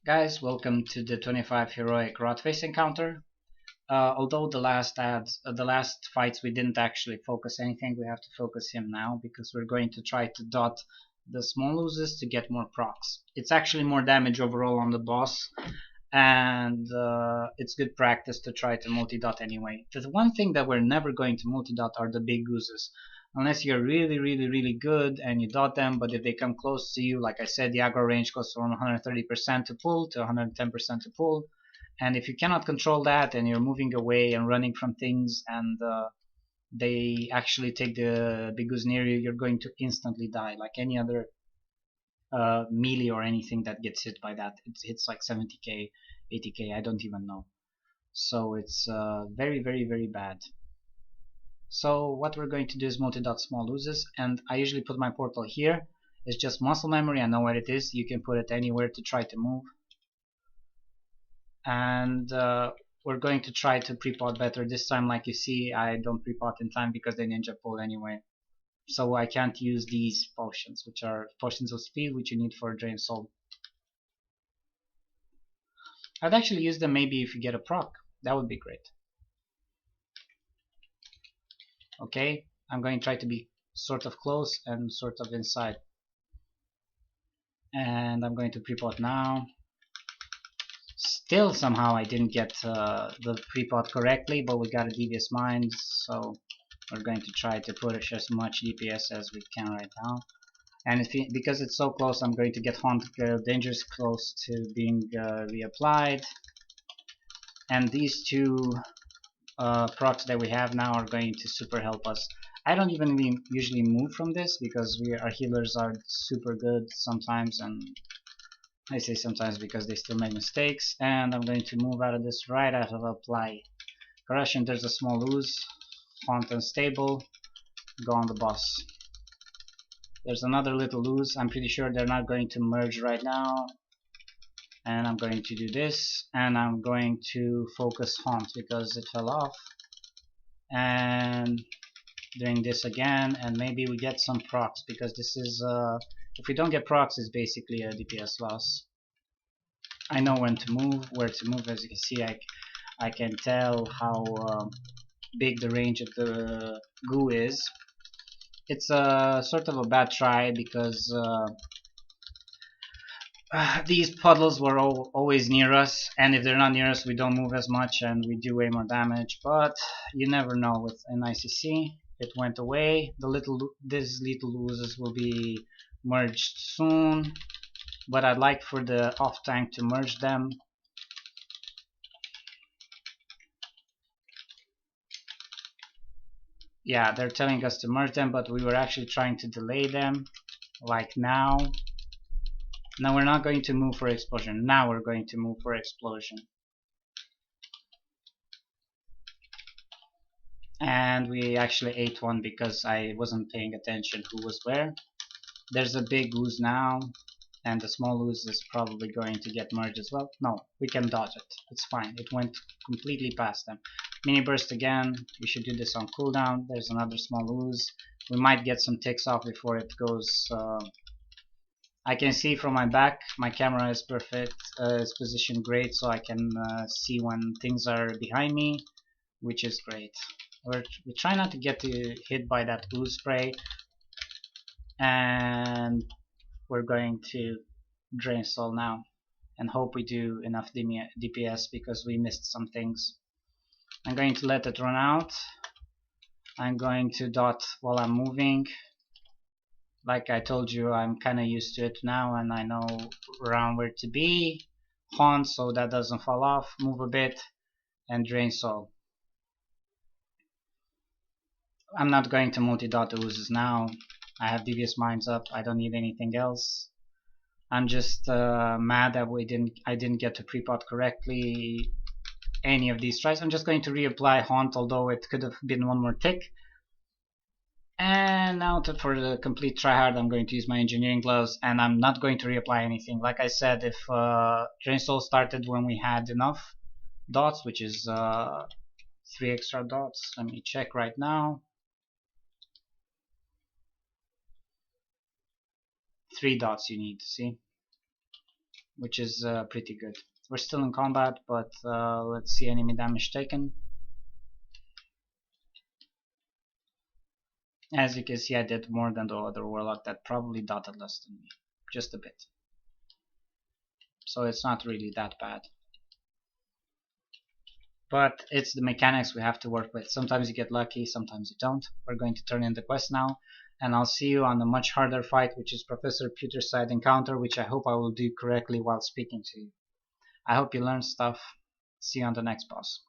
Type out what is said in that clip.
Guys, welcome to the 25 heroic Rotface encounter. Although the last fights we didn't actually focus anything, we have to focus him now because we're going to try to dot the small loses to get more procs. It's actually more damage overall on the boss, and it's good practice to try to multi-dot anyway. The one thing that we're never going to multi-dot are the big oozes. Unless you're really good and you dot them, but if they come close to you, like I said, the aggro range goes from 130% to pull to 110% to pull. And if you cannot control that and you're moving away and running from things and they actually take the big ooze near you, you're going to instantly die like any other melee or anything that gets hit by that. It hits like 70k, 80k, I don't even know. So it's very bad. So what we're going to do is multi-dot small loses, and I usually put my portal here. It's just muscle memory, I know where it is. You can put it anywhere to try to move. And we're going to try to pre-pot better this time. Like you see, I don't pre-pot in time because they ninja pull anyway. So I can't use these potions, which are potions of speed, which you need for drain soul. I'd actually use them maybe if you get a proc. That would be great. Okay, I'm going to try to be sort of close and sort of inside. And I'm going to pre-pot now. Still somehow I didn't get the pre-pot correctly, but we got a devious mind, so we're going to try to push as much DPS as we can right now. And because it's so close, I'm going to get Haunt dangerous close to being reapplied. And these two procs that we have now are going to super help us. I don't even usually move from this because our healers are super good sometimes, and I say sometimes because they still make mistakes. And I'm going to move out of this right out of apply. Corruption, there's a small ooze. Haunt unstable. Go on the boss. There's another little ooze. I'm pretty sure they're not going to merge right now. And I'm going to do this. And I'm going to focus Haunt because it fell off. And doing this again. And maybe we get some procs because this is... if we don't get procs, it's basically a DPS loss. I know when to move, where to move. As you can see, I can tell how big the range of the goo is. It's sort of a bad try because these puddles were always near us, and if they're not near us, we don't move as much and we do way more damage. But you never know with an ICC. It went away. These little losers will be merged soon, but I'd like for the off tank to merge them. Yeah, they're telling us to merge them, but we were actually trying to delay them, like now. Now we're not going to move for explosion. Now we're going to move for explosion. And we actually ate one because I wasn't paying attention who was where. There's a big ooze now, and the small ooze is probably going to get merged as well. No, we can dodge it. It's fine. It went completely past them. Mini burst again. We should do this on cooldown. There's another small ooze. We might get some ticks off before it goes. I can see from my back. My camera is perfect. It's positioned great, so I can see when things are behind me, which is great. We try not to get hit by that ooze spray, and we're going to drain soul now and hope we do enough DPS because we missed some things. I'm going to let it run out. I'm going to dot while I'm moving. Like I told you, I'm kinda used to it now and I know around where to be. Haunt so that doesn't fall off, move a bit, and drain soul. I'm not going to multi-dot the oozes now. I have devious minds up, I don't need anything else. I'm just mad that I didn't get to pre-pot correctly any of these tries. I'm just going to reapply Haunt, although it could have been one more tick. And now for the complete tryhard, I'm going to use my engineering gloves, and I'm not going to reapply anything. Like I said, if Drain Soul started when we had enough dots, which is 3 extra dots. Let me check right now. 3 dots you need, see? which is pretty good. We're still in combat, but let's see enemy damage taken. As you can see, I did more than the other warlock that probably dotted less than me, just a bit. So it's not really that bad. But it's the mechanics we have to work with. Sometimes you get lucky, sometimes you don't. We're going to turn in the quest now, and I'll see you on the much harder fight, which is Professor Pewter's side encounter, which I hope I will do correctly while speaking to you. I hope you learned stuff. See you on the next boss.